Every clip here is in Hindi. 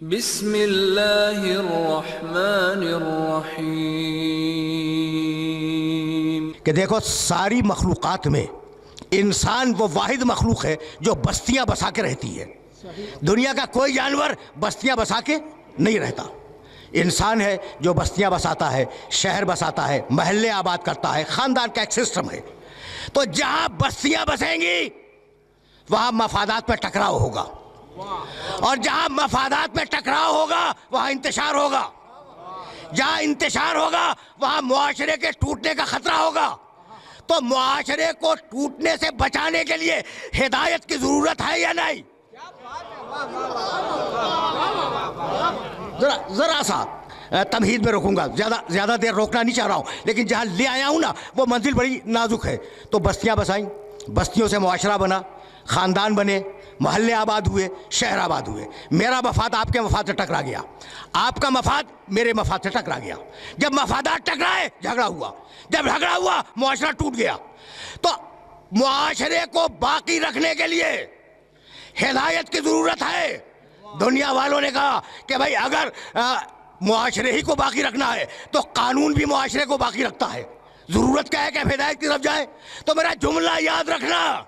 बिस्मिल्लाहिर्रहमानिर्रहीम। कि देखो सारी मखलूक़ात में इंसान वो वाहिद मखलूक है जो बस्तियां बसा के रहती है। दुनिया का कोई जानवर बस्तियां बसा के नहीं रहता। इंसान है जो बस्तियां बसाता है, शहर बसाता है, महल्ले आबाद करता है, ख़ानदान का एक सिस्टम है। तो जहां बस्तियां बसेंगी वहां मफादात में टकराव होगा, और जहां मफादात में टकराव होगा वहां इंतशार होगा। जहां इंतशार होगा वहां मुआशरे के टूटने का खतरा होगा। तो मुआशरे को टूटने से बचाने के लिए हिदायत की जरूरत है या नहीं? जरा सा तमहीद में रोकूंगा, ज्यादा देर रोकना नहीं चाह रहा हूं, लेकिन जहां ले आया हूं ना वो मंजिल बड़ी नाजुक है। तो बस्तियां बसाई, बस्तियों से मुआशरा बना, खानदान बने, मोहल्ले आबाद हुए, शहर आबाद हुए। मेरा मफाद आपके मफाद से टकरा गया, आपका मफाद मेरे मफाद से टकरा गया। जब मफादात टकराए झगड़ा हुआ, जब झगड़ा हुआ मुआशरा टूट गया। तो मुआशरे को बाकी रखने के लिए हिदायत की जरूरत है। दुनिया वालों ने कहा कि भाई अगर मुआशरे ही को बाकी रखना है तो कानून भी मुआशरे को बाकी रखता है। जरूरत क्या है कि हिदायत की तरफ जाए? तो मेरा जुमला याद रखना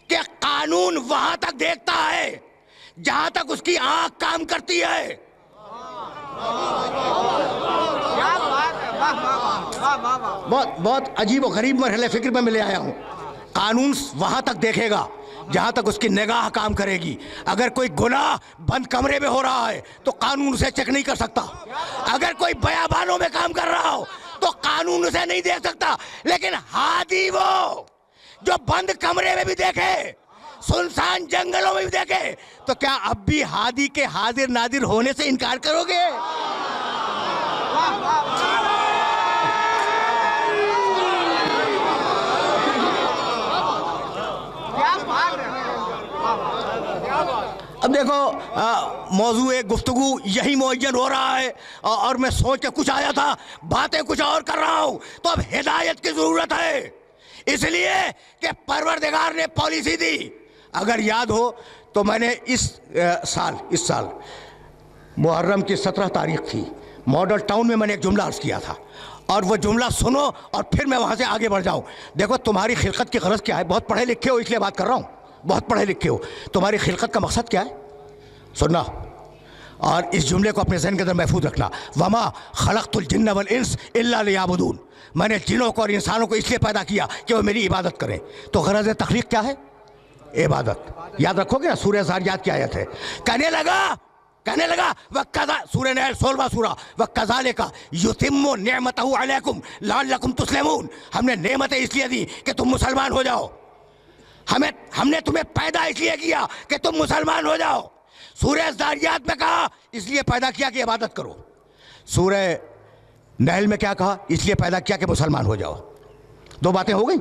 कि कानून वहां तक देखता है जहां तक उसकी आंख काम करती है। बहुत अजीब और गरीब मरहले फिक्र में ले आया हूं। कानून वहां तक देखेगा जहां तक उसकी निगाह काम करेगी। अगर कोई गुनाह बंद कमरे में हो रहा है तो कानून उसे चेक नहीं कर सकता। अगर कोई बयाबानों में काम कर रहा हो तो कानून उसे नहीं देख सकता। लेकिन हादी वो जो बंद कमरे में भी देखे, सुनसान जंगलों में भी देखे, तो क्या अब भी हादी के हाजिर नादिर होने से इनकार करोगे? अब देखो मौजू गुफ्तगू यही मुअय्यन हो रहा है, और मैं सोच के कुछ आया था, बातें कुछ और कर रहा हूं। तो अब हिदायत की जरूरत है, इसलिए कि परवरदिगार ने पॉलिसी दी। अगर याद हो तो मैंने इस साल मुहर्रम की 17 तारीख थी, मॉडल टाउन में मैंने एक जुमला अर्ज किया था, और वो जुमला सुनो और फिर मैं वहां से आगे बढ़ जाऊं। देखो तुम्हारी खिलकत की गरज क्या है? बहुत पढ़े लिखे हो इसलिए बात कर रहा हूं, बहुत पढ़े लिखे हो। तुम्हारी खिलकत का मकसद क्या है? सुनना, और इस जुमले को अपने ज़हन के अंदर महफूज रखना। वमा खलक़तुल जिन्न वल इंस इल्ला लियाबुदून। मैंने जिनों को और इंसानों को इसलिए पैदा किया कि वो मेरी इबादत करें। तो गरज तख्लीक क्या है? इबादत। याद रखोगे ना, सूरह ज़ारियात की आयत है। कहने लगा वक्कज़ा, सूरह नहल 16वां सूरा, वक्कज़ालिका युतिम्मु निअमतहु अलैकुम लअल्लकुम तुस्लिमून। हमने नेमतें इसलिए दी कि तुम मुसलमान हो जाओ। हमने तुम्हें पैदा इसलिए किया कि तुम मुसलमान हो जाओ। सूरह ज़ारियात में कहा इसलिए पैदा किया कि इबादत करो। सूरह नहल में क्या कहा? इसलिए पैदा किया कि मुसलमान हो जाओ। दो बातें हो गई।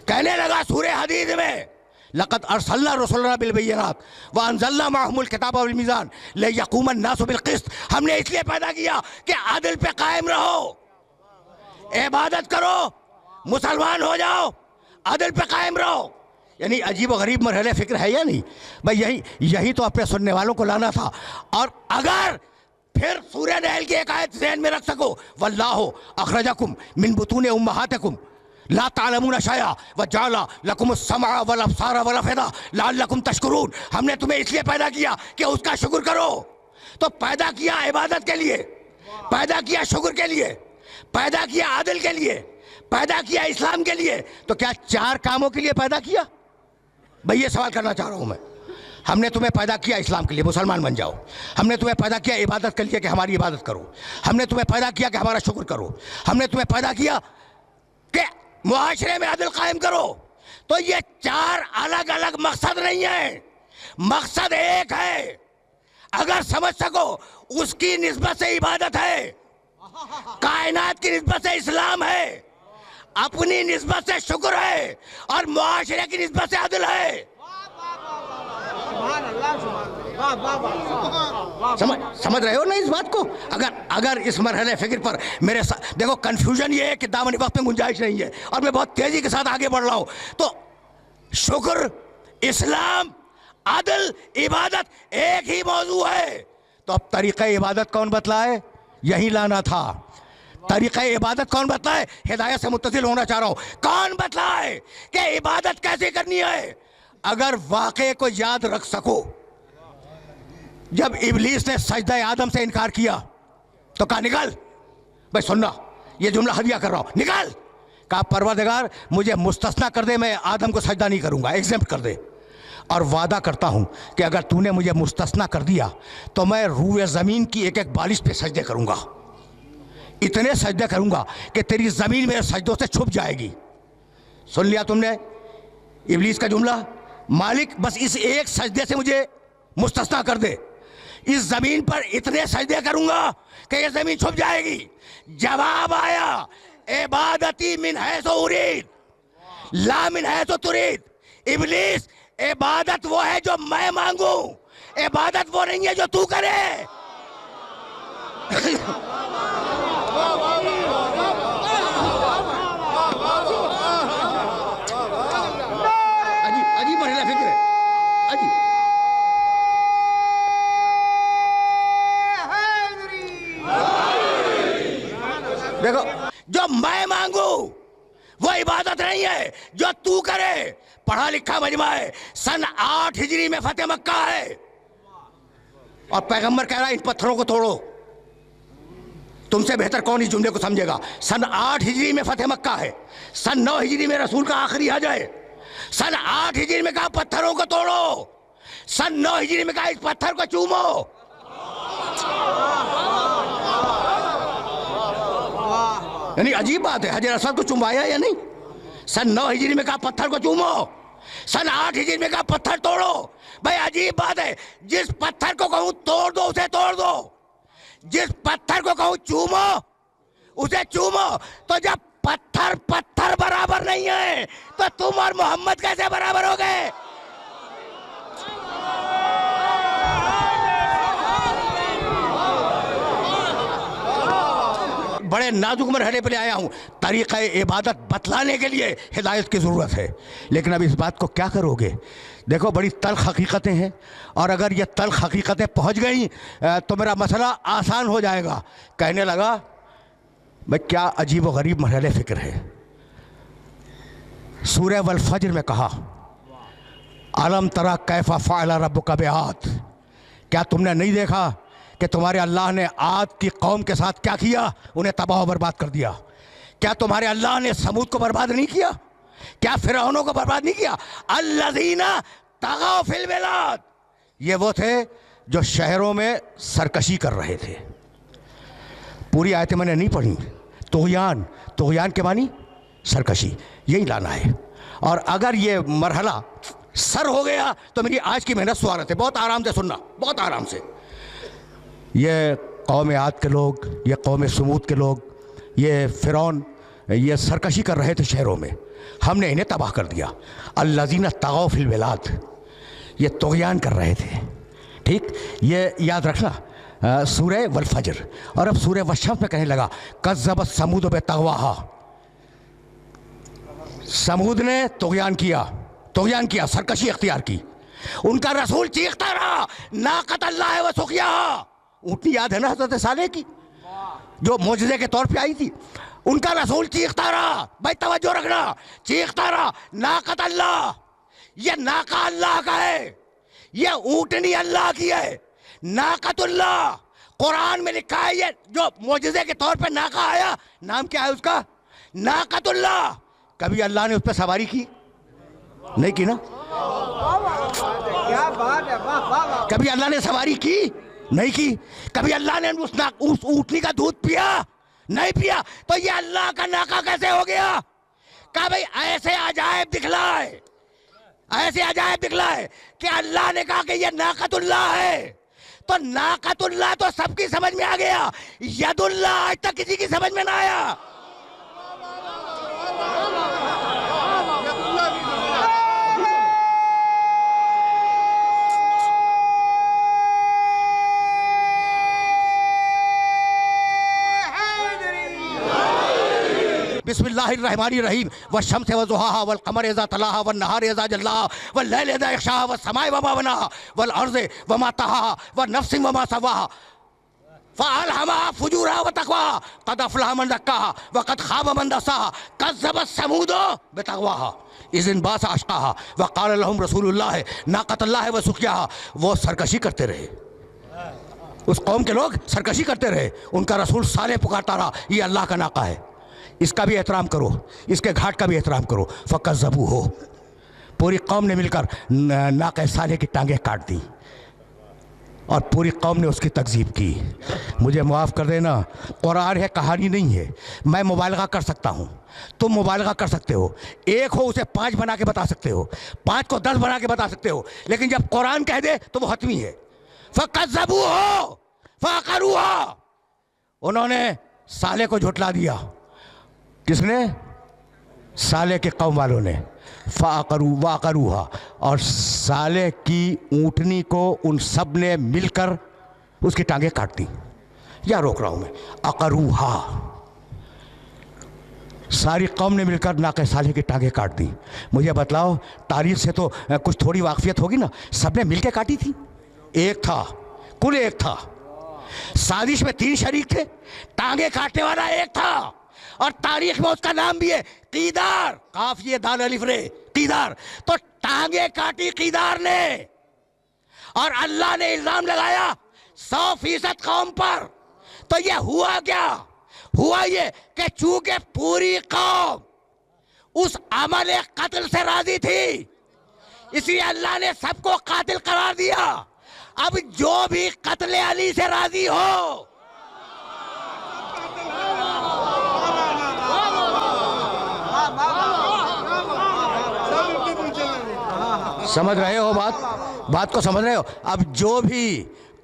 कहने लगा सूरह हदीद में लक़द अरसलना रसूलना बिल बय्यिनात व अंज़लना मअहुमुल किताब वल मीज़ान लियक़ूमन नासु बिल क़िस्त। हमने इसलिए पैदा किया कि अदल पे कायम रहो, इबादत करो, मुसलमान हो जाओ, अदल पे कायम रहो। यानी अजीब व गरीब मरहले फिक्र है या नहीं भाई? यही तो अपने सुनने वालों को लाना था। और अगर फिर सूरह नहल की एक आयत ज़हन में रख सको, वल्लाहु अखरजकुम मिन बुतून उम्महातिकुम ला तालमून शैआ व जअला लकुमुस समअ वल अब्सार वल अफ़इदा लअल्लकुम तशकुरून। हमने तुम्हें इसलिए पैदा किया कि उसका शुक्र करो। तो पैदा किया इबादत के लिए, पैदा किया शुक्र के लिए, पैदा किया आदिल के लिए, पैदा किया इस्लाम के लिए। तो क्या 4 कामों के लिए पैदा किया? भाई ये सवाल करना चाह रहा हूं मैं। हमने तुम्हें पैदा किया इस्लाम के लिए, मुसलमान बन जाओ। हमने तुम्हें पैदा किया इबादत के लिए कि हमारी इबादत करो। हमने तुम्हें पैदा किया कि हमारा शुक्र करो। हमने तुम्हें पैदा किया कि मुआशरे में अदल कायम करो। तो ये 4 अलग अलग मकसद नहीं है, मकसद एक है। अगर समझ सको उसकी निस्बत से इबादत है, कायनात की निस्बत से इस्लाम है, अपनी निस्बत से शुक्र है, और मुआशरे की निस्बत से अदल है। समझ रहे हो ना इस बात को? अगर इस मरहले फिक्र पर मेरे साथ देखो, कंफ्यूजन ये है कि दामन वक्त में गुंजाइश नहीं है, और मैं बहुत तेजी के साथ आगे बढ़ रहा हूं। तो शुक्र, इस्लाम, अदल, इबादत एक ही मौजू है। तो अब तरीक़ा इबादत कौन बतलाए? यही लाना था। तरीक़ा इबादत कौन बतलाए? हिदायत से मुत्तसिल होना चाह रहा हूं। कौन बतलाए कि इबादत कैसे करनी है? अगर वाक़े को याद रख सको, जब इब्लीस ने सजदा आदम से इनकार किया तो कहा निकल, भाई सुनना, ये जुमला हदिया कर रहा हूं, निकल। कहा परवरदिगार मुझे मुस्तस्ना कर दे, मैं आदम को सजदा नहीं करूंगा, एग्जेम्प्ट कर दे। और वादा करता हूं कि अगर तूने मुझे मुस्तस्ना कर दिया तो मैं रूए ज़मीन की एक एक बालिश पे सजदे करूंगा, इतने सजदे करूंगा कि तेरी ज़मीन मेरे सजदों से छुप जाएगी। सुन लिया तुमने इब्लीस का जुमला? मालिक बस इस एक सजदे से मुझे मुस्तस्ना कर दे, इस ज़मीन पर इतने सजदे करूंगा कि ये ज़मीन छुप जाएगी। जवाब आया, इबादती मिन हैसो उरीद ला मिन हैसो तुरीद। इब्लीस, इबादत वो है जो मैं मांगू, इबादत वो नहीं है जो तू करे। अजीब अजीब मरहला फिक्र है, अजीब। देखो, जो मैं मांगू वो इबादत नहीं है जो तू करे। पढ़ा लिखा मजमा है, सन 8 हिजरी में फतेह मक्का है और पैगंबर कह रहा है इन पत्थरों को तोड़ो। तुमसे बेहतर कौन इस जुमले को समझेगा? सन 8 हिजरी में फतेह मक्का है, सन 9 हिजरी में रसूल का आखिरी हज है। सन 8 हिजरी में कहा पत्थरों को तोड़ो, सन 9 हिजरी में कहा इस पत्थर को चूमो। यानी अजीब बात है, हजर असद को चुमाया या नहीं? सन 9 हिजरी में कहा पत्थर को चूमो, सन 8 हिजरी में कहा पत्थर तोड़ो। भाई अजीब बात है, जिस पत्थर को कहूं तोड़ दो उसे तोड़ दो, जिस पत्थर को कहूं चूमो उसे चूमो। तो जब पत्थर पत्थर बराबर नहीं है तो तुम और मोहम्मद कैसे बराबर हो गए? बड़े नाजुक मरहले पे ले आया हूं, तरीक़ा इबादत बतलाने के लिए हिदायत की ज़रूरत है। लेकिन अब इस बात को क्या करोगे? देखो बड़ी तल्ख़ हकीकतें हैं, और अगर ये तल्ख़ हकीकतें पहुंच गई तो मेरा मसला आसान हो जाएगा। कहने लगा भाई क्या अजीब व गरीब मरहले फ़िक्र है। सूरह वल फज्र में कहा अलम तरा कैफ़ा फ़अल रब्बुका बिआद, क्या तुमने नहीं देखा कि तुम्हारे अल्लाह ने आद की कौम के साथ क्या किया? उन्हें तबाह बर्बाद कर दिया। क्या तुम्हारे अल्लाह ने समूद को बर्बाद नहीं किया? क्या फिरौनों को बर्बाद नहीं किया? अल्लज़ीना तग़ौ फ़िल बिलाद, ये वो थे जो शहरों में सरकशी कर रहे थे। पूरी आयतें मैंने नहीं पढ़ी। तुग़यान, तुग़यान के मानी सरकशी, यही लाना है। और अगर ये मरहला सर हो गया तो मेरी आज की मेहनत स्वागत है। बहुत आराम से सुनना, बहुत आराम से। ये कौम आद के लोग, ये कौम समूद के लोग, ये फ़िरौन, ये सरकशी कर रहे थे शहरों में, हमने इन्हें तबाह कर दिया। अल्लज़ीना तग़ौ फ़िल बिलाद, ये तुग़यान कर रहे थे। ठीक, ये याद रखना। सूरह वल फज्र। और अब सूरह वश्शम्स में कहने लगा कज़्ज़बत समूद बितग़वाहा, समूद ने तुग़यान किया, तुग़यान किया, सरकशी इख्तियार की। उनका रसूल चीखता रहा नाक़त अल्लाह व सुक़ियाहा। ऊँटनी याद है ना हज़रत सालेह की, जो मोजज़े के तौर पे आई थी? उनका रसूल चीखता रहा, भाई तवज्जो रखना, चीखता रहा नाक़त अल्लाह, ये नाका अल्लाह का है, ये ऊँटनी अल्लाह की है। नाक़तुल्लाह कुरान में लिखा है, ये जो मोजज़े के तौर पे नाका आया, नाम क्या है उसका? नाक़तुल्लाह। कभी अल्लाह ने उस पर सवारी की? नहीं की ना? क्या बात है, कभी अल्लाह ने सवारी की? नहीं की। कभी अल्लाह ने उस ऊँटनी का दूध पिया? नहीं पिया। तो ये अल्लाह का नाका कैसे हो गया? कहा भाई ऐसे अजायब दिखलाए, ऐसे अजायब दिखलाए कि अल्लाह ने कहा कि ये नाक़तुल्लाह है। तो नाक़तुल्लाह तो सबकी समझ में आ गया, यदुल्लाह आज तक किसी की समझ में ना आया। बिस्मिल्लाह बिस्मिल्लाहिर्रहमानिर्रहीम वश्शम्स वज़ुहाहा वल क़मर इज़ा तलाहा वन नहार इज़ा जल्लाहा वल लैल इज़ा यग़शाहा वस समाइ वमा बनाहा वल अर्ज़ वमा तहाहा व नफ्सिन वमा सवाहा फ़अल्हमहा फ़ुजूरहा व तक़वाहा क़द अफ़लहा मन ज़क्काहा व क़द ख़ाब मन दस्साहा कज़्ज़बत समूद बितक़वाहा इज़ इंबाअस अशक़ाहा व क़ाल लहुम रसूलुल्लाह नाक़तल्लाह व सुक़याहा। वो सरकशी करते रहे, उस कौम के लोग सरकशी करते रहे, उनका रसूल साले पुकारता रहा ये अल्लाह का नाका है, इसका भी एहतराम करो, इसके घाट का भी एहतराम करो। फ़कज़्ज़बू हो, पूरी कौम ने मिलकर नाक़े साले की टांगें काट दी और पूरी कौम ने उसकी तकज़ीब की। मुझे माफ़ कर देना, कुरान है, कहानी नहीं है। मैं मुबालगा कर सकता हूँ, तुम मुबालगा कर सकते हो, एक हो उसे 5 बना के बता सकते हो, 5 को 10 बना के बता सकते हो, लेकिन जब कुरान कह दे तो वो हतमी है। फ़कज़्ज़बू हो फ़अक़रूहा, उन्होंने साले को झुठला दिया। किसने? साले के कौम वालों ने। फ़अक़रूहा, और साले की ऊँटनी को उन सब ने मिलकर उसकी टांगें काट दी। या रोक रहा हूँ मैं, अक़रूहा, सारी कौम ने मिलकर नाक़े साले की टांगें काट दी। मुझे बतलाओ, तारीख़ से तो कुछ थोड़ी वाक़फ़ियत होगी ना, सब ने मिल के काटी थी। एक था, कुल एक था, साजिश में 3 शरीक थे, टांगे काटने वाला एक था, और तारीख में उसका नाम भी है कीदार, काफ ये दाल अलिफ रे, कीदार। तो टांगे काटी कीदार ने, और अल्लाह ने इल्जाम लगाया 100% कौम पर। तो ये हुआ क्या? हुआ ये कि चूंकि पूरी कौम उस अमल कत्ल से राजी थी, इसलिए अल्लाह ने सबको कातिल करार दिया। अब जो भी कत्ले अली से राजी हो, समझ रहे हो बात को समझ रहे हो? अब जो भी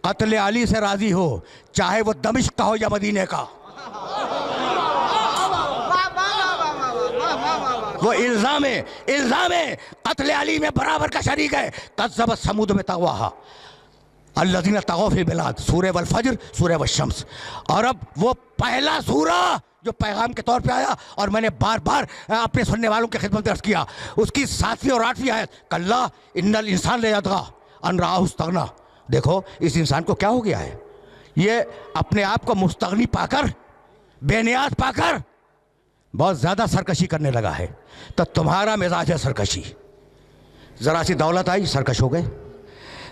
कत्ले अली से राजी हो, चाहे वो दमिश्क का हो या मदीने का, वो इल्जाम है कत्ले अली में बराबर का शरीक है। कज़्ज़बत समूद में तग़वाहा अल्लज़ीना तग़ौ फ़िल बिलाद, सूरह वल फ़ज्र, सूरह वश्शम्स। और अब वो पहला सूरा जो पैगाम के तौर पे आया, और मैंने बार बार अपने सुनने वालों की खिदमत में अर्ज़ किया, उसकी 7वीं और 8वीं आयत, कल्ला इन्नल इंसान लयतग़ा अन रआहु इस्तग़ना। देखो इस इंसान को क्या हो गया है, ये अपने आप को मुस्तग़नी पाकर, बेनियाज पाकर बहुत ज़्यादा सरकशी करने लगा है। तो तुम्हारा मिजाज है सरकशी। ज़रा सी दौलत आई, सरकश हो गए।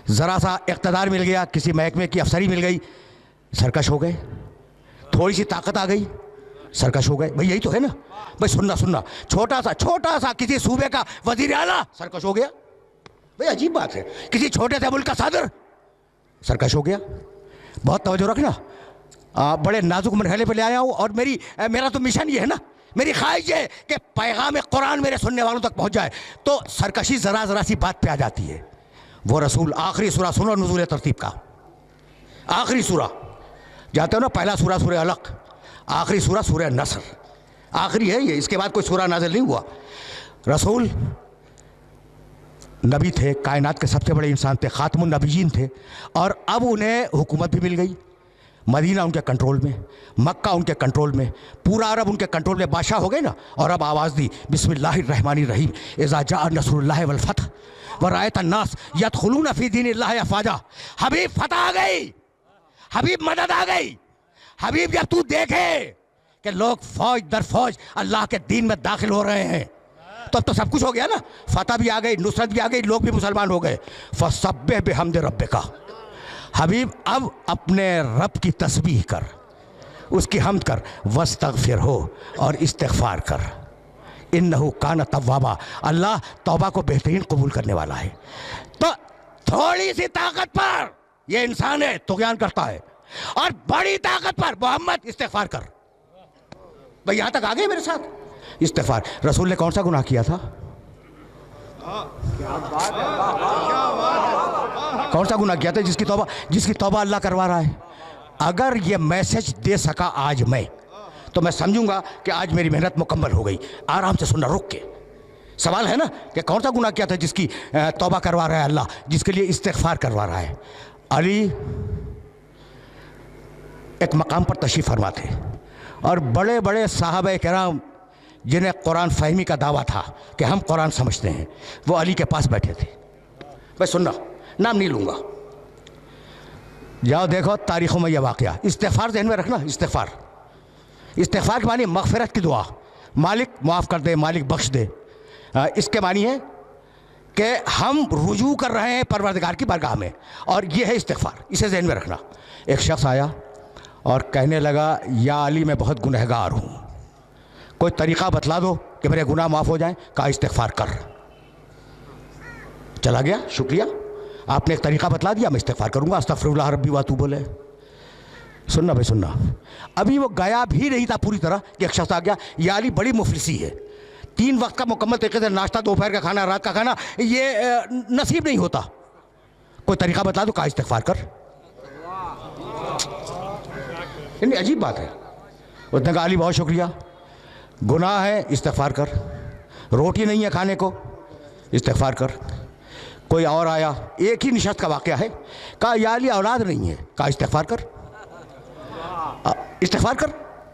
ज़रा सा इक़्तिदार मिल गया, किसी महकमे की अफसरी मिल गई, सरकश हो गए। थोड़ी सी ताकत आ गई, सरकश हो गए। भाई यही तो है ना भाई, सुनना छोटा सा किसी सूबे का वज़ीर आला, सरकश हो गया। भाई अजीब बात है, किसी छोटे से मुल्क का सदर, सरकश हो गया। बहुत तवज्जो रखना, बड़े नाजुक मरहले पे ले आया हूँ, और मेरा तो मिशन ये है ना, मेरी ख्वाहिश है कि पैगाम कुरान मेरे सुनने वालों तक पहुँच जाए। तो सरकशी ज़रा सी बात पे आ जाती है। वो रसूल, आखिरी सूरा सुनो नुज़ूल तरतीब का, आखिरी सूरा जाते हो ना, पहला सूरा सूरह अलक़, आखिरी सूरा सूरह नस्र, आखिरी है ये, इसके बाद कोई सूरा नाज़िल नहीं हुआ। रसूल नबी थे, कायनात के सबसे बड़े इंसान थे, ख़ातमुन नबीयीन थे, और अब उन्हें हुकूमत भी मिल गई। मदीना उनके कंट्रोल में, मक्का उनके कंट्रोल में, पूरा अरब उनके कंट्रोल में, बादशाह हो गए ना। और अब आवाज़ दी, बिस्मिल्लाहिर्रहमानिर्रहीम, इज़ा जाअ नस्रुल्लाहि वल फ़त्ह व रअयत अन्नास यदखुलूना फ़ी दीनिल्लाहि अफ़वाजा। हबीब फतह आ गई, हबीब मदद आ गई। हबीब जब तू देखे कि लोग फौज दर फौज अल्लाह के दीन में दाखिल हो रहे हैं, तो अब तो सब कुछ हो गया ना, फतह भी आ गई, नुसरत भी आ गई, लोग भी मुसलमान हो गए। फ़सब्बिह बिहम्दि रब्बिका, हबीब अब अपने रब की तस्बीह कर, उसकी हमद कर, वस्तगफिर हो, और इस्तिग़फ़ार कर, इन्नहु कान तव्वाबा, अल्लाह तौबा को बेहतरीन कबूल करने वाला है। तो थोड़ी सी ताकत पर ये इंसान है, तुग़यान करता है, और बड़ी ताकत पर मोहम्मद इस्तिग़फ़ार कर। भाई यहाँ तक आ गए मेरे साथ? इस्तिग़फ़ार। रसूल ने कौन सा गुनाह किया था? कौन सा गुनाह किया था जिसकी तौबा अल्लाह करवा रहा है? अगर ये मैसेज दे सका आज मैं, तो मैं समझूंगा कि आज मेरी मेहनत मुकम्मल हो गई। आराम से सुनना, रुक के। सवाल है ना कि कौन सा गुनाह किया था जिसकी तौबा करवा रहा है अल्लाह, जिसके लिए इस्तिग़फ़ार करवा रहा है? अली एक मकाम पर तशरीफ़ फरमा थे, और बड़े बड़े साहबे किराम जिन्हें कुरान फहमी का दावा था कि हम कुरान समझते हैं, वो अली के पास बैठे थे। भाई सुनना, नाम नहीं लूँगा, जाओ देखो तारीख़ों में यह वाक़या। इस्तिग़फ़ार ज़हन में रखना, इस्तिग़फ़ार के मानी मग़फ़िरत की दुआ, मालिक माफ़ कर दे, मालिक बख्श दे। इसके मानी है कि हम रुजू कर रहे हैं परवरदिगार की बारगाह में, और ये है इस्तिग़फ़ार, इसे ज़हन में रखना। एक शख्स आया और कहने लगा, या अली मैं बहुत गुनहगार हूँ, कोई तरीक़ा बतला दो कि मेरे गुनाह माफ़ हो जाएं। कहा इस्तिग़फ़ार कर। चला गया, शुक्रिया, आपने एक तरीक़ा बतला दिया, मैं इस्तिग़फ़ार करूँगा, अस्तग़फ़िरुल्लाह रब्बी व अतूबु इलैह। सुनना भाई सुनना, अभी वो गया भी नहीं था पूरी तरह कि एक शख्स आ गया, या अली बड़ी मुफलिसी है, 3 वक्त का मुकम्मल तरीके से नाश्ता, दोपहर का खाना, रात का खाना ये नसीब नहीं होता, कोई तरीक़ा बता दो। कहा इस्तिग़फ़ार कर। इतनी अजीब बात है। उसने कहा अली बहुत शुक्रिया, गुनाह है, इस्तिग़फ़ार कर, रोटी नहीं है खाने को, इस्तिग़फ़ार कर। कोई और आया, एक ही निशस्त का वाक़या है, कहा या अली औलाद नहीं है। कहा इस्तिग़फ़ार कर, इस्तिग़फ़ार कर,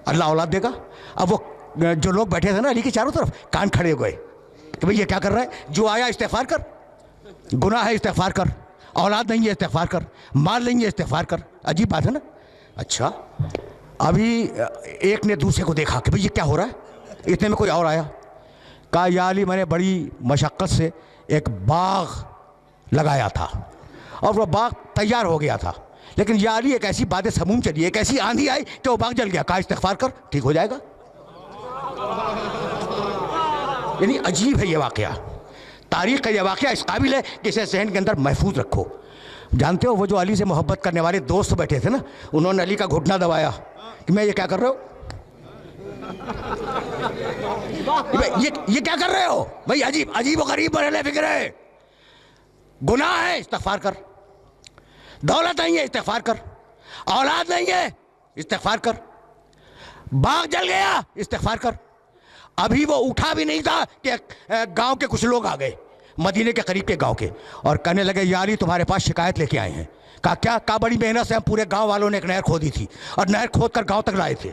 अल्लाह औलाद देगा। अब वो जो लोग बैठे थे ना अली के चारों तरफ, कान खड़े हो गए कि भाई ये क्या कर रहा है, जो आया इस्तिग़फ़ार कर, गुनाह है इस्तिग़फ़ार कर, औलाद नहीं है इस्तिग़फ़ार कर, माल नहीं है इस्तिग़फ़ार कर। अजीब बात है ना। अच्छा, अभी एक ने दूसरे को देखा कि भाई ये क्या हो रहा है, इतने में कोई और आया, कहा या अली मैंने बड़ी मशक्क़त से एक बाग लगाया था और वह बाग तैयार हो गया था, लेकिन या अली एक ऐसी बात समूम चली, एक ऐसी आंधी आई कि वो बाग जल गया। कहा इस्तिग़फ़ार कर, ठीक हो जाएगा। यानी अजीब है ये वाक़या, तारीख़ का ये वाक़या इस काबिल है कि इसे ज़हन के अंदर महफूज रखो। जानते हो वो जो अली से मोहब्बत करने वाले दोस्त बैठे थे ना, उन्होंने अली का घुटना दबाया कि मैं ये क्या कर रहे हो, ये क्या कर रहे हो भाई, अजीब अजीब व गरीब बने फिक्र है। गुनाह है, इस्तिग़फ़ार कर, दौलत नहीं है, इस्तिग़फ़ार कर, औलाद नहीं है, इस्तिग़फ़ार कर, बाग जल गया, इस्तिग़फ़ार कर। अभी वो उठा भी नहीं था कि गांव के कुछ लोग आ गए, मदीने के करीब के गांव के, और कहने लगे या अली तुम्हारे पास शिकायत लेके आए हैं। कहा क्या? कहा बड़ी मेहनत से हम पूरे गांव वालों ने एक नहर खोदी थी और नहर खोद कर गांव तक लाए थे।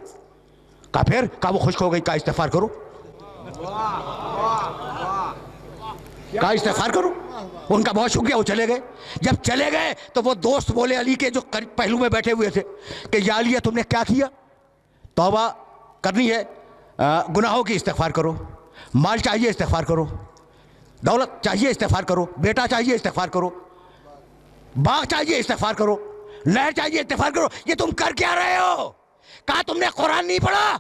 कहा फिर? कहा वो खुश्क हो गई। कहा इस्तिग़फ़ार करो, कहा इस्तिग़फ़ार करो। उनका बहुत शुक्रिया, वो चले गए। जब चले गए तो वो दोस्त बोले अली के जो पहलू में बैठे हुए थे कि या अली तुमने क्या किया, तौबा करनी है, गुनाहों की इस्तिग़फ़ार करो, माल चाहिए इस्तिग़फ़ार करो, दौलत चाहिए इस्तिग़फ़ार करो, बेटा चाहिए इस्तिग़फ़ार करो, बाग चाहिए इस्तिग़फ़ार करो, नहर चाहिए इस्तिग़फ़ार करो। ये तुम कर क्या रहे हो? कहा तुमने कुरान नहीं पढ़ा?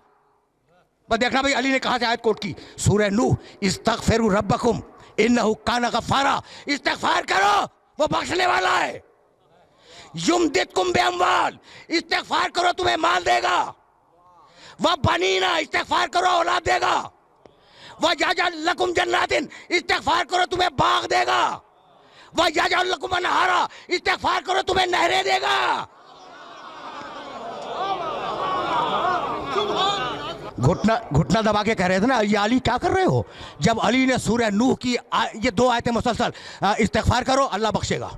बस देखना भाई अली ने कहा से आयत कोट की, सूरह नूह, इस्तग़फ़िरू रब्बकुम इन्नहु काना गफ़्फ़ारा। इस्तिग़फ़ार करो, वो बख्शने वाला है। युमदिदकुम बिअम्वाल, इस्तिग़फ़ार करो तुम्हें माल देगा। वह बनीना, इस्तिग़फ़ार करो औलाद देगा। वह यजअल लकुम जन्नातिन, इस्तिग़फ़ार करो तुम्हें बाग देगा। वह यजअल लकुम अनहारा, इस्तिग़फ़ार करो तुम्हें नहरें देगा। घुटना दबा के कह रहे थे ना, ये अली क्या कर रहे हो? जब अली ने सूरह नूह की ये 2 आयतें मुसलसल, इस्तिग़फ़ार करो अल्लाह बख्शेगा,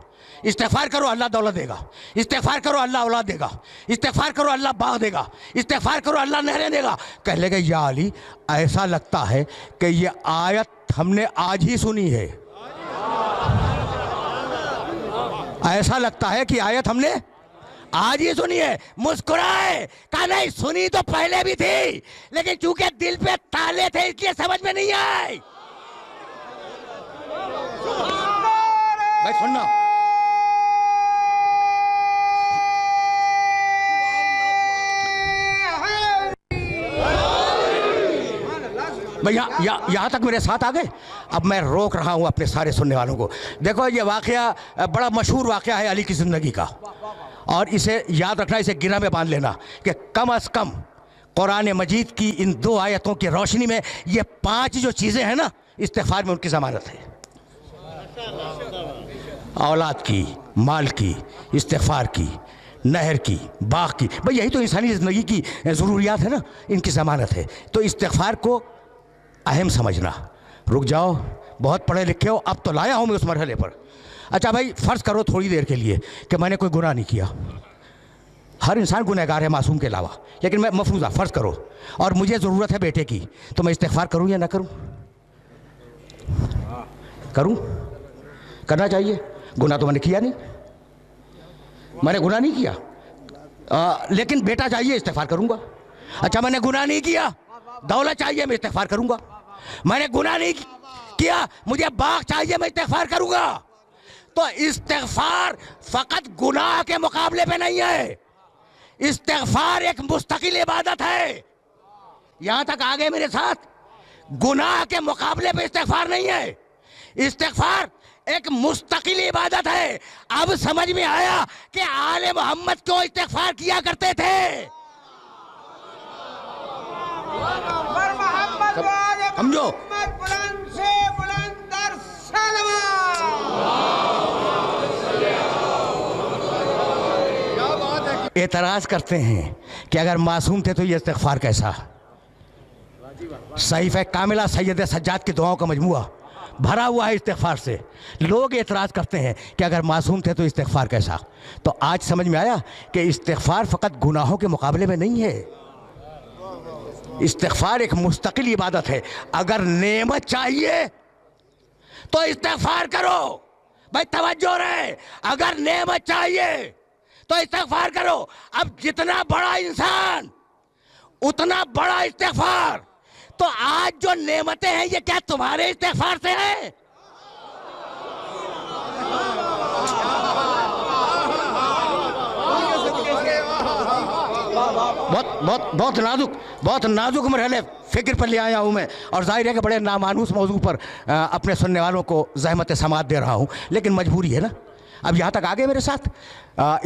इस्तिग़फ़ार करो अल्लाह दौलत देगा, इस्तिग़फ़ार करो अल्लाह औलाद देगा, इस्तिग़फ़ार करो अल्लाह बाग देगा, इस्तिग़फ़ार करो अल्लाह नहरें देगा, कह लगे या अली ऐसा लगता है कि ये आयत हमने आज ही सुनी है, ऐसा लगता है कि आयत हमने आज ही सुनी है। मुस्कुराए, कहा नहीं सुनी तो पहले भी थी, लेकिन चूंकि दिल पे ताले थे इसलिए समझ में नहीं आई। भाई सुनना, भाई यहाँ तक मेरे साथ आ गए। अब मैं रोक रहा हूँ अपने सारे सुनने वालों को। देखो ये वाक़या बड़ा मशहूर वाक़या है अली की ज़िंदगी का, और इसे याद रखना, इसे गिरा में बांध लेना कि कम अज़ कम कुरान मजीद की इन 2 आयतों की रोशनी में ये 5 जो चीज़ें हैं ना, इस्तिग़फ़ार में उनकी ज़मानत है। औलाद की, माल की, इस्तिग़फ़ार की, नहर की, बाग की, भाई यही तो इंसानी ज़िंदगी की ज़रूरियात है ना, इनकी ज़मानत है। तो इस्तिग़फ़ार को अहम समझना। रुक जाओ, बहुत पढ़े लिखे हो, अब तो लाया हूँ मैं उस मरहले पर। अच्छा भाई फ़र्ज़ करो थोड़ी देर के लिए कि मैंने कोई गुनाह नहीं किया, हर इंसान गुनहगार है मासूम के अलावा, लेकिन मैं मफरूज़ा फ़र्ज़ करो और मुझे ज़रूरत है बेटे की, तो मैं इस्तिग़फ़ार करूँ या ना करूँ? करूँ? करना चाहिए। गुनाह तो मैंने किया नहीं, मैंने गुनाह नहीं किया, लेकिन बेटा चाहिए, इस्तिग़फ़ार करूँगा। अच्छा, मैंने गुनाह नहीं किया, दौलत चाहिए, मैं इस्तिग़फ़ार करूँगा। मैंने गुनाह नहीं किया, मुझे बाग चाहिए, मैं इस्तिग़फ़ार करूँगा। तो इस्तिग़फ़ार फ़कत गुनाह के मुकाबले पे नहीं है, इस्तिग़फ़ार एक मुस्तकिल इबादत है। यहां तक आ गए मेरे साथ? गुनाह के मुकाबले पे इस्तिग़फ़ार नहीं है, इस्तिग़फ़ार एक मुस्तकिल इबादत है। अब समझ में आया कि आले मोहम्मद क्यों इस्तिग़फ़ार किया करते थे। समझो, एतराज करते हैं कि अगर मासूम थे तो ये इस्तिग़फ़ार कैसा। सहीफ़े कामिला सैयद सज्जाद की दुआओं का मजमुआ भरा हुआ है इस्तिग़फ़ार से। लोग एतराज़ करते हैं कि अगर मासूम थे तो इस्तिग़फ़ार कैसा। तो आज समझ में आया कि इस्तिग़फ़ार फ़कत गुनाहों के मुकाबले में नहीं है, इस्तिग़फ़ार एक मुस्तकिल इबादत है। अगर नेमत चाहिए तो इस्तिग़फ़ार करो, भाई तवज्जो रहे, अगर नेमत चाहिए तो इस्तिग़फ़ार करो। अब जितना बड़ा इंसान उतना बड़ा इस्तिग़फ़ार। तो आज जो नेमतें हैं ये क्या तुम्हारे इस्तिग़फ़ार से हैं? बहुत नाजुक मरहले फिक्र पर ले आया हूँ मैं, और जाहिर है कि बड़े नामानूस मौजू पर अपने सुनने वालों को ज़हमत समात दे रहा हूँ, लेकिन मजबूरी है ना। अब यहाँ तक आ गए मेरे साथ।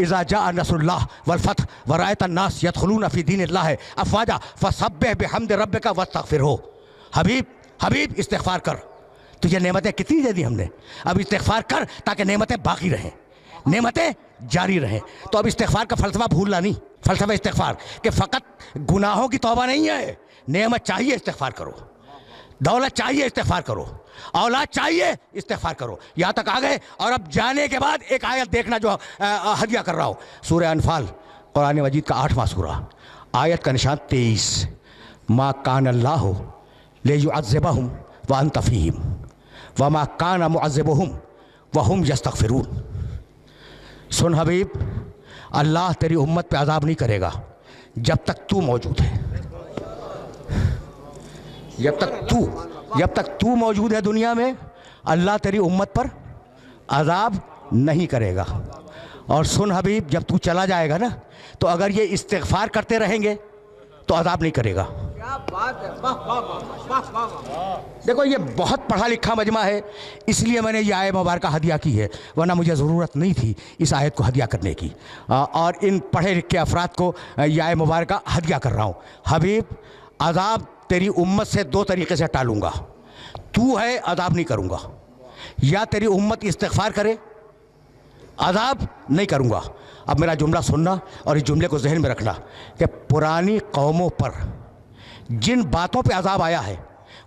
इज़ा जाअ नस्रुल्लाह वल फतह व रअयत अन्नास यदखुलूना फ़ी दीनिल्लाहि अफ़वाजा फसब्बिह बिहम्दि रब्बिका वस्तग़फिरहू। हबीब इस्तिग़फ़ार कर, तुझे नेमतें कितनी दे दी हमने, अब इस्तिग़फ़ार कर ताकि नेमतें बाकी रहें, नेमतें जारी रहें। तो अब इस्तिग़फ़ार का फ़लसफ़ा भूलना नहीं, फ़लसफ़ा इस्तिग़फ़ार कि फ़कत गुनाहों की तौबा नहीं है, नेमत चाहिए इस्तिग़फ़ार करो, दौलत चाहिए इस्तिग़फ़ार करो, औलाद चाहिए इस्तिग़फ़ार करो। यहाँ तक आ गए। और अब जाने के बाद एक आयत देखना जो हदिया कर रहा हूँ, सूरह अनफ़ाल कुरान मजीद का 8वां सूरा, आयत का निशान 23। मा कान अल्लाहु लियुअज़्ज़िबहुम व अंत फ़ीहिम व मा कान मुअज़्ज़िबुहुम व हुम यस्तग़फ़िरून। सुन हबीब, अल्लाह तेरी उम्मत पे अज़ाब नहीं करेगा जब तक तू मौजूद है, जब तक तू मौजूद है दुनिया में, अल्लाह तेरी उम्मत पर अज़ाब नहीं करेगा। और सुन हबीब, जब तू चला जाएगा ना, तो अगर ये इस्तिग़फ़ार करते रहेंगे तो अज़ाब नहीं करेगा। क्या बात है, वाह वाह वाह वाह। देखो, ये बहुत पढ़ा लिखा मजमा है, इसलिए मैंने ये आयत मुबारक हदिया की है, वरना मुझे ज़रूरत नहीं थी इस आयत को हदिया करने की। और इन पढ़े लिखे अफराद को यह आयत मुबारक हदिया कर रहा हूँ। हबीब, अज़ाब तेरी उम्मत से दो तरीक़े से टालूँगा। तू है, अज़ाब नहीं करूँगा, या तेरी उम्मत इस्तिग़फ़ार करे, अज़ाब नहीं करूँगा। अब मेरा जुमला सुनना और इस जुमले को जहन में रखना कि पुरानी कौमों पर जिन बातों पे अज़ाब आया है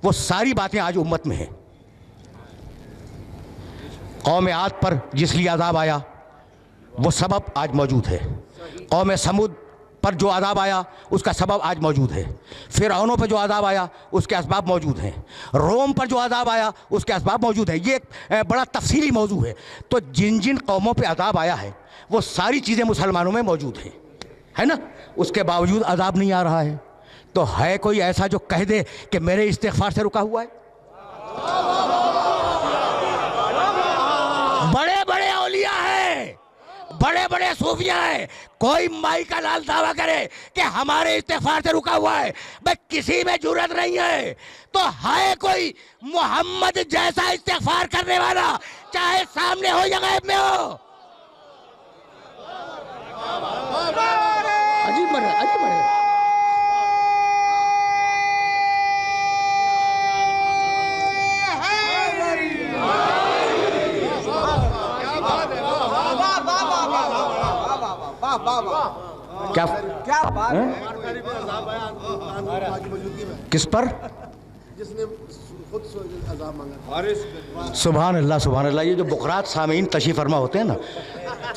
वो सारी बातें आज उम्मत में हैं। कौम आद पर जिस लिए अज़ाब आया वो सबब आज मौजूद है, कौम समूद पर जो अज़ाब आया उसका सबब आज मौजूद है, फ़िरऔनों पर जो अज़ाब आया उसके असबाब मौजूद हैं, रोम पर जो अज़ाब आया उसके असबाब मौजूद हैं। ये एक बड़ा तफसीली मौजू है। तो जिन जिन कौमों पे अज़ाब आया है वो सारी चीज़ें मुसलमानों में मौजूद हैं, है ना। उसके बावजूद अज़ाब नहीं आ रहा है। तो है कोई ऐसा जो कह दे कि मेरे इस्तिग़फ़ार से रुका हुआ है? बड़े बड़े औलिया हैं, बड़े बड़े सूफिया हैं, कोई माई का लाल दावा करे कि हमारे इस्तिग़फ़ार से रुका हुआ है, भाई किसी में जुर्रत नहीं है। तो है कोई मोहम्मद जैसा इस्तिग़फ़ार करने वाला, चाहे सामने हो या गैब में हो? अजीब बने, अजीब बने। क्या क्या बात है? किस पर? जिसने खुद अज़ाब मांगा। सुभान अल्लाह, सुभान अल्लाह। ये जो बुकरात सामीन तशरीफ़ फरमा होते हैं ना,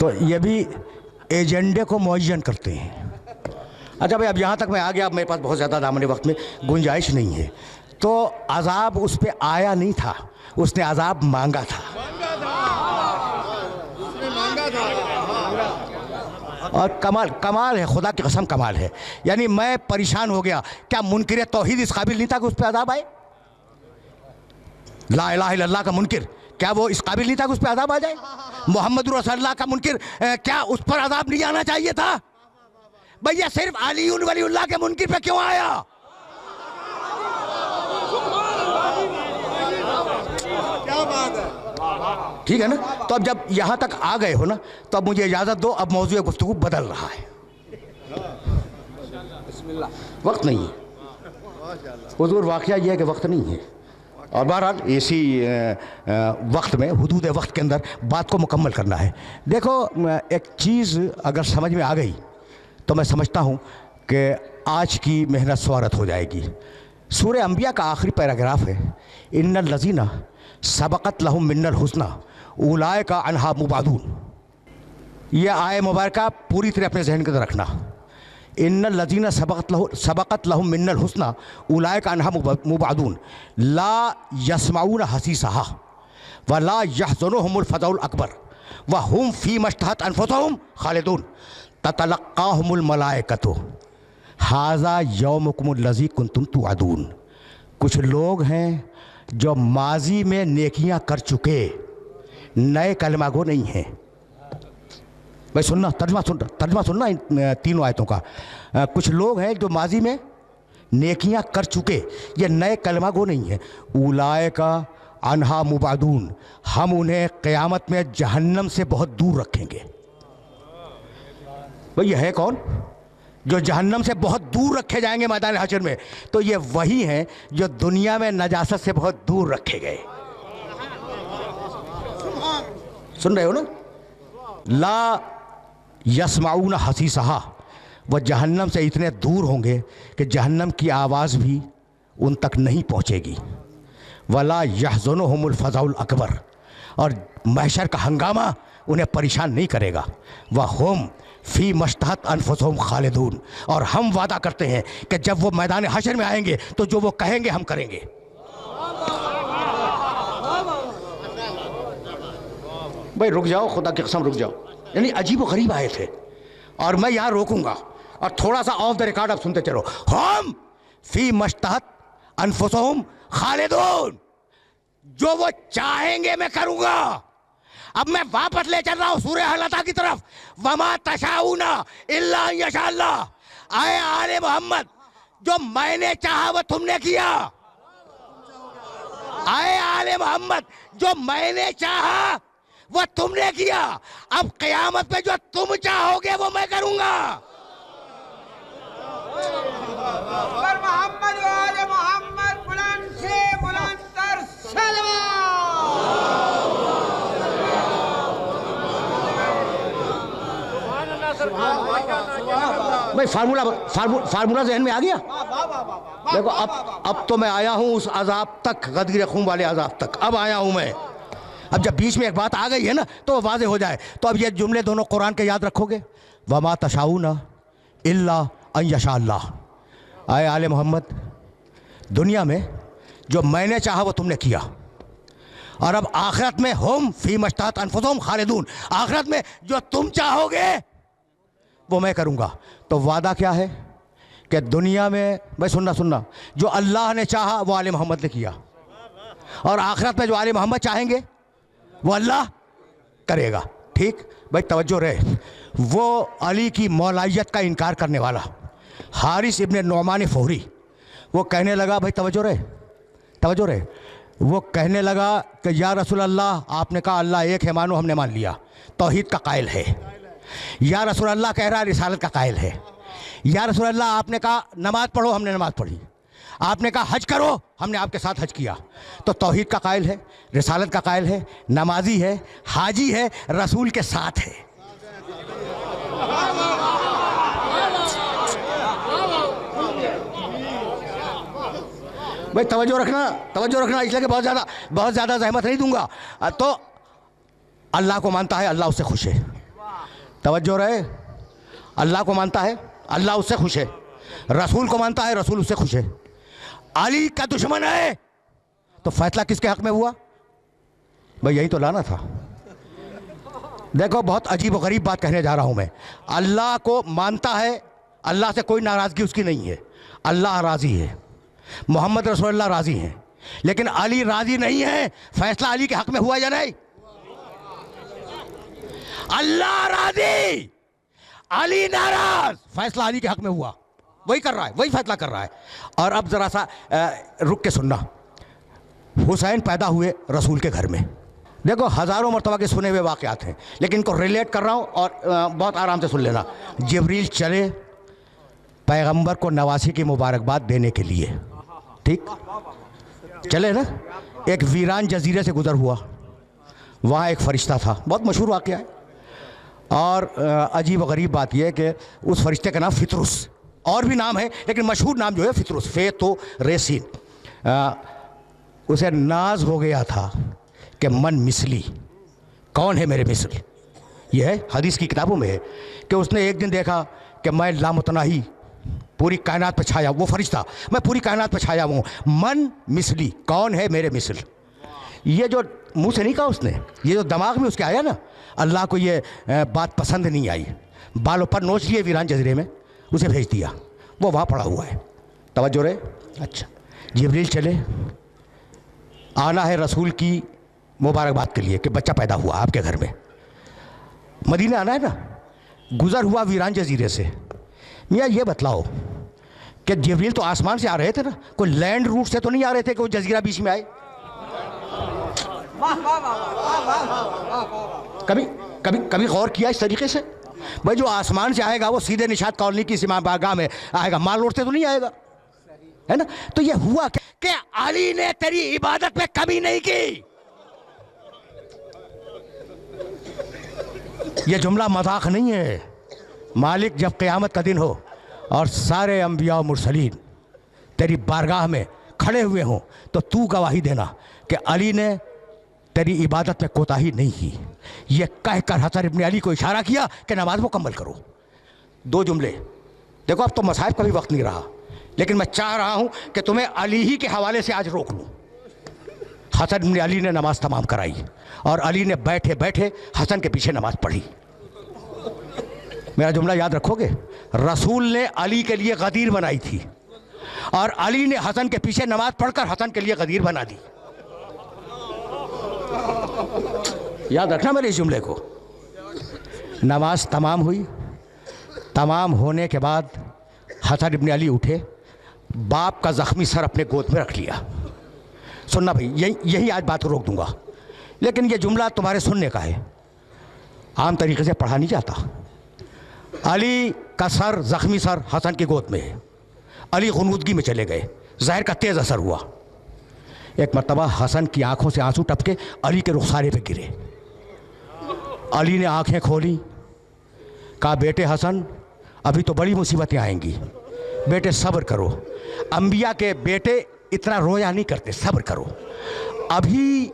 तो ये भी एजेंडे को मुअय्यन करते हैं। अच्छा भाई, अब यहाँ तक मैं आ गया, अब मेरे पास बहुत ज़्यादा दामन वक्त में गुंजाइश नहीं है। तो अजाब उस पर आया नहीं था, उसने अजाब मांगा था। और कमाल है, खुदा की कसम कमाल है। यानी मैं परेशान हो गया, क्या मुनकिर तौहीद इस काबिल नहीं था कि उस पर अजाब आए? ला इलाहा इल्लल्लाह का मुनकिर, क्या वो इस काबिल नहीं था कि उस पर अजाब आ जाए? मोहम्मद रसूलुल्लाह का मुनकिर, क्या उस पर अजाब नहीं आना चाहिए था? भैया सिर्फ अली वलीउल्लाह के मुनकिर पे क्यों आया? क्या बात है, ठीक है ना? तो अब जब यहां तक आ गए हो ना, तो अब मुझे इजाजत दो, अब मौजूद गुफ्तगू बदल रहा है। वक्त नहीं है हुजूर, वाकया यह है कि वक्त नहीं है। और बहरहाल इसी वक्त में, हुदूद वक्त के अंदर बात को मुकम्मल करना है। देखो, एक चीज़ अगर समझ में आ गई तो मैं समझता हूँ कि आज की मेहनत स्वारत हो जाएगी। सूरह अंबिया का आखिरी पैराग्राफ है, इन्नल लज़ीना सबक़त लहुम मिन्नल हुस्ना उलाइका अन्हा मुबादून। यह आय मुबारका पूरी तरह अपने जहन के अंदर रखना। इन्नल लज़ीना सबक़त लहुम मिन्नल हुस्ना उलाइका अन्हा मुबादून ला यस्माऊन हसीसहा व ला यहज़ुनुहुमुल फ़ज़उल अकबर व हुम फ़ी मश्तहत अनफुसुहुम खालिदून ततलक़्क़ाहुमुल मलाइकतु हाज़ा यौमुकुमुल लज़ी कुंतुम तुअदून। कुछ लोग हैं जो माजी में नेकियां कर चुके, नए कलमा गो नहीं हैं। भाई सुनना, तर्जमा सुनना इन तीनों आयतों का। कुछ लोग हैं जो माजी में नेकियां कर चुके, ये नए कलमा गो नहीं हैं। उलाइका अन्हा मुबादून, हम उन्हें क़यामत में जहन्नम से बहुत दूर रखेंगे। भाई ये है कौन जो जहन्नम से बहुत दूर रखे जाएंगे मैदान हशर में? तो ये वही हैं जो दुनिया में नजासत से बहुत दूर रखे गए। सुन रहे हो ना? ला यस्माऊन हसीसहा, वह जहन्नम से इतने दूर होंगे कि जहन्नम की आवाज़ भी उन तक नहीं पहुँचेगी। वला यहज़ुनुहुमुल फ़ज़उल अकबर, और महशर का हंगामा उन्हें परेशान नहीं करेगा। वह हुम फ़ी मश्तहत अनफुसुहुम खालिदून, और हम वादा करते हैं कि जब वो मैदान हशर में आएंगे तो जो वो कहेंगे हम करेंगे। भाई रुक जाओ, खुदा की कसम रुक जाओ। यानी अजीब व गरीब आए थे, और मैं यहाँ रोकूंगा और थोड़ा सा ऑफ द रिकॉर्ड आप सुनते चलो। हम फ़ी मश्तहत अनफुसुहुम खालिदून, जो वो चाहेंगे मैं करूंगा। अब मैं वापस ले चल रहा हूं सूरह हलता की तरफ। वमा तशाऊना इल्ला यशाअल्लाह। आए आले मोहम्मद, जो मैंने चाहा वो तुमने किया। आए आले मोहम्मद, जो मैंने चाहा वो तुमने किया। अब क़यामत में जो तुम चाहोगे वो मैं करूंगा। मोहम्मद वाले मोहम्मद, बुलंद से बुलंद तर सलवात। भाई फार्मूला जहन में आ गया। देखो अब तो मैं आया हूं उस अजाब तक, गदीर खून वाले अजाब तक अब आया हूं मैं। अब जब बीच में एक बात आ गई है ना तो वाज़ेह हो जाए। तो अब ये जुमले दोनों कुरान के याद रखोगे। वमा तशाऊना इल्ला अन यशा अल्लाह। आए आले मोहम्मद, दुनिया में जो मैंने चाहा वो तुमने किया, और अब आखिरत में हम फ़ी मश्तहत अनफुसुहुम खालिदून, आखिरत में जो तुम चाहोगे वो मैं करूँगा। तो वादा क्या है कि दुनिया में, भाई सुनना, जो अल्लाह ने चाहा वो आले मोहम्मद ने किया, और आखिरत में जो आले मोहम्मद चाहेंगे वो अल्लाह करेगा। ठीक भाई, तवज्जो रहे। वो अली की मौलाइयत का इनकार करने वाला हारिस इब्न नौमान फ़ौरी, वो कहने लगा, भाई तवज्जो रहे, वो कहने लगा कि या रसूल अल्लाह, आपने कहा अल्लाह एक है, मानो हमने मान लिया, तौहीद का कायल है। या रसूल अल्लाह कह रहा है रिसालत का कायल है। या रसूल अल्लाह, आपने कहा नमाज पढ़ो, हमने नमाज पढ़ी। आपने कहा हज करो, हमने आपके साथ हज किया। तो तौहीद का कायल है, रिसालत का कायल है, नमाजी है, हाजी है, रसूल के साथ है। भाई तवज्जो रखना, इसलिए कि बहुत ज़्यादा ज़हमत नहीं दूंगा। तो अल्लाह को मानता है, अल्लाह उससे खुश है। तवज्जो रहे। अल्लाह को मानता है, अल्लाह उससे खुश है। रसूल को मानता है, रसूल उससे खुश है। अली का दुश्मन है तो फैसला किसके हक में हुआ? भाई यही तो लाना था। देखो बहुत अजीब और गरीब बात कहने जा रहा हूं मैं। अल्लाह को मानता है, अल्लाह से कोई नाराज़गी उसकी नहीं है, अल्लाह राज़ी है, मोहम्मद रसूलुल्लाह राज़ी हैं, लेकिन अली राज़ी नहीं है। फैसला अली के हक में हुआ या नहीं? अल्लाह राज़ी, अली नाराज, फैसला अली के हक में हुआ। वही कर रहा है, वही फैसला कर रहा है। और अब ज़रा सा रुक के सुनना। हुसैन पैदा हुए रसूल के घर में। देखो हज़ारों मरतबा के सुने हुए वाक़यात हैं, लेकिन इनको रिलेट कर रहा हूँ और बहुत आराम से सुन लेना। जिब्रील चले पैगंबर को नवासी की मुबारकबाद देने के लिए, ठीक चले ना। एक वीरान जजीरे से गुजर हुआ, वहाँ एक फ़रिश्ता था, बहुत मशहूर वाक़या है। और अजीब व गरीब बात यह है कि उस फरिश्ते का नाम फितरुस, और भी नाम है लेकिन मशहूर नाम जो है फितरुस, फे तो रेसिन। उसे नाज हो गया था कि मन मिसली, कौन है मेरे मिसल। यह है हदीस की किताबों में है कि उसने एक दिन देखा कि मैं लामुतनाही पूरी कायनात पर छाया, वो फरिश्ता, मैं पूरी कायनात पर छाया हूँ, मन मिसली, कौन है मेरे मिसल। ये जो मुंह से नहीं कहा उसने, ये जो दिमाग में उसके आया ना, अल्लाह को ये बात पसंद नहीं आई। बालों पर नोच लिए वीरान जजीरे में, उसे भेज दिया, वो वहाँ पड़ा हुआ है। तवज्जो रहे। अच्छा, जिब्रील चले, आना है रसूल की मुबारकबाद के लिए कि बच्चा पैदा हुआ आपके घर में, मदीना आना है ना। गुज़र हुआ वीरान जजीरे से। मियाँ ये बतलाओ कि जिब्रील तो आसमान से आ रहे थे ना, कोई लैंड रूट से तो नहीं आ रहे थे कि वो जजीरा बीच में आए? कभी कभी कभी गौर किया इस तरीके से? भाई जो आसमान से आएगा वो सीधे निशात कॉलोनी की सीमा बारगाह में आएगा, माल रोड से तो नहीं आएगा, है ना। तो ये हुआ कि अली ने तेरी इबादत में कमी नहीं की। ये जुमला मजाक नहीं है। मालिक जब क़यामत का दिन हो और सारे अंबिया और मुरसलीन तेरी बारगाह में खड़े हुए हों, तो तू गवाही देना कि अली ने तेरी इबादत में कोताही नहीं की। ये कहकर हसन इब्न अली को इशारा किया कि नमाज मुकम्मल करो। दो जुमले। देखो अब तो मसाइब का भी वक्त नहीं रहा, लेकिन मैं चाह रहा हूं कि तुम्हें अली ही के हवाले से आज रोक लूं। हसन इब्न अली ने नमाज तमाम कराई और अली ने बैठे बैठे हसन के पीछे नमाज पढ़ी। मेरा जुमला याद रखोगे? रसूल ने अली के लिए गदीर बनाई थी और अली ने हसन के पीछे नमाज पढ़कर हसन के लिए गदीर बना दी। याद रखना मेरे इस जुमले को। नमाज तमाम हुई, तमाम होने के बाद हसन इब्न अली उठे, बाप का ज़ख्मी सर अपने गोद में रख लिया। सुनना भाई, यही आज बात को रोक दूंगा, लेकिन यह जुमला तुम्हारे सुनने का है, आम तरीके से पढ़ा नहीं जाता। अली का सर, ज़ख्मी सर हसन की गोद में है। अली गुनगुदगी में चले गए, ज़हर का तेज़ असर हुआ। एक मरतबा हसन की आंखों से आंसू टपके अली के रुखसारे पे गिरे। अली ने आंखें खोली, कहा बेटे हसन, अभी तो बड़ी मुसीबतें आएंगी, बेटे सब्र करो। अंबिया के बेटे इतना रोया नहीं करते, सब्र करो। अभी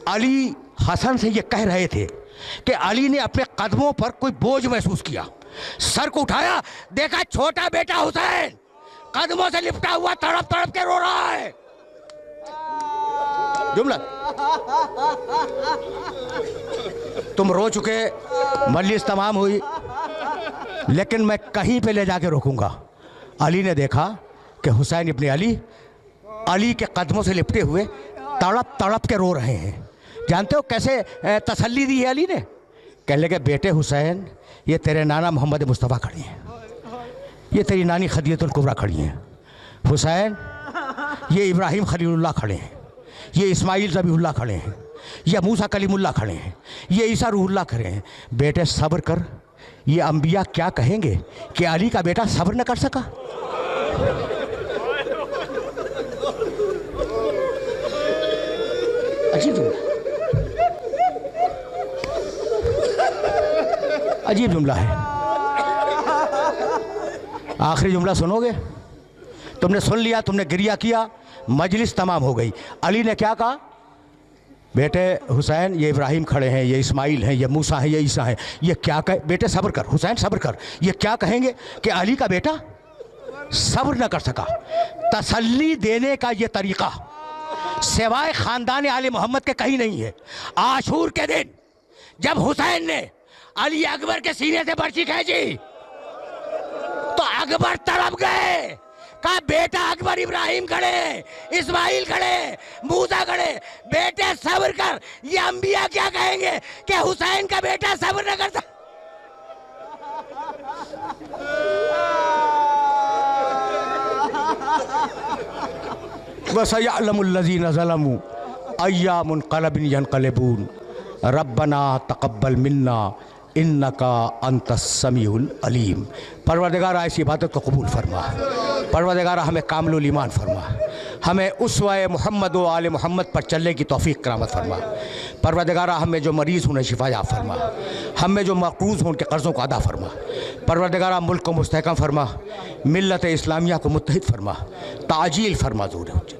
अली हसन से ये कह रहे थे कि अली ने अपने कदमों पर कोई बोझ महसूस किया, सर को उठाया, देखा छोटा बेटा हुसैन कदमों से लिपटा हुआ तड़प तड़प के रो रहा है। जुमला, तुम रो चुके, मजलिस तमाम हुई, लेकिन मैं कहीं पे ले जाके रोकूंगा। अली ने देखा कि हुसैन इब्न अली अली के कदमों से लिपटे हुए तड़प तड़प के रो रहे हैं। जानते हो कैसे तसल्ली दी है अली ने? कहने लगे बेटे हुसैन, ये तेरे नाना मोहम्मद मुस्तफ़ा खड़ी हैं, ये तेरी नानी खदीजतुल कुबरा खड़ी हैं। हुसैन, ये इब्राहिम खलीलुल्लाह खड़े हैं, ये इस्माइल ज़बीहुल्लाह खड़े हैं, ये मूसा कलीमुल्लाह खड़े हैं, ये ईसा रूहुल्लाह खड़े हैं। बेटे सब्र कर। ये अंबिया क्या कहेंगे कि अली का बेटा सब्र न कर सका? अजीब अजीब जुमला है। आखिरी जुमला सुनोगे? तुमने सुन लिया, तुमने गिरिया किया, मजलिस तमाम हो गई। अली ने क्या कहा? बेटे हुसैन, ये इब्राहिम खड़े हैं, ये इस्माइल हैं, ये मूसा है, ये ईसा है, ये क्या कहे? बेटे सब्र कर हुसैन, सब्र कर। ये क्या कहेंगे कि अली का बेटा सब्र न कर सका। तसल्ली देने का ये तरीक़ा सिवाय ख़ानदान आले मोहम्मद के कहीं नहीं है। आशूर के दिन जब हुसैन ने अली अकबर के सीने से बर्छी खींची तो अकबर तड़प गए। कहा बेटा अकबर, इब्राहिम खड़े, इस्माइल खड़े, मूसा खड़े, बेटे सब्र कर। ये अंबिया क्या कहेंगे कि हुसैन का बेटा सब्र न करता। वसयअलमुल्लज़ीना ज़लमू अय्या मुनक़लबिन यनक़लिबून रब्बना तक़ब्बल मिन्ना इन्नका अंतस समीउल अलीम। परवरदिगारा इस इबादत को कबूल फरमा। परवरदिगारा हमें कामिलुल ईमान फरमा। हमें उसवाए मोहम्मद व आले मोहम्मद पर चलने की तौफीक करामत फरमा। परवरदिगारा हमें जो मरीज़ उन्हें शिफा फरमा। हमें जो मक़रूज़ हों उनके कर्ज़ों को अदा फरमा। परवरदिगारा मुल्क को मुस्तहकम फरमा। मिल्लत इस्लामिया को मुत्तहिद फरमा। ताजील फरमा ज़ूर।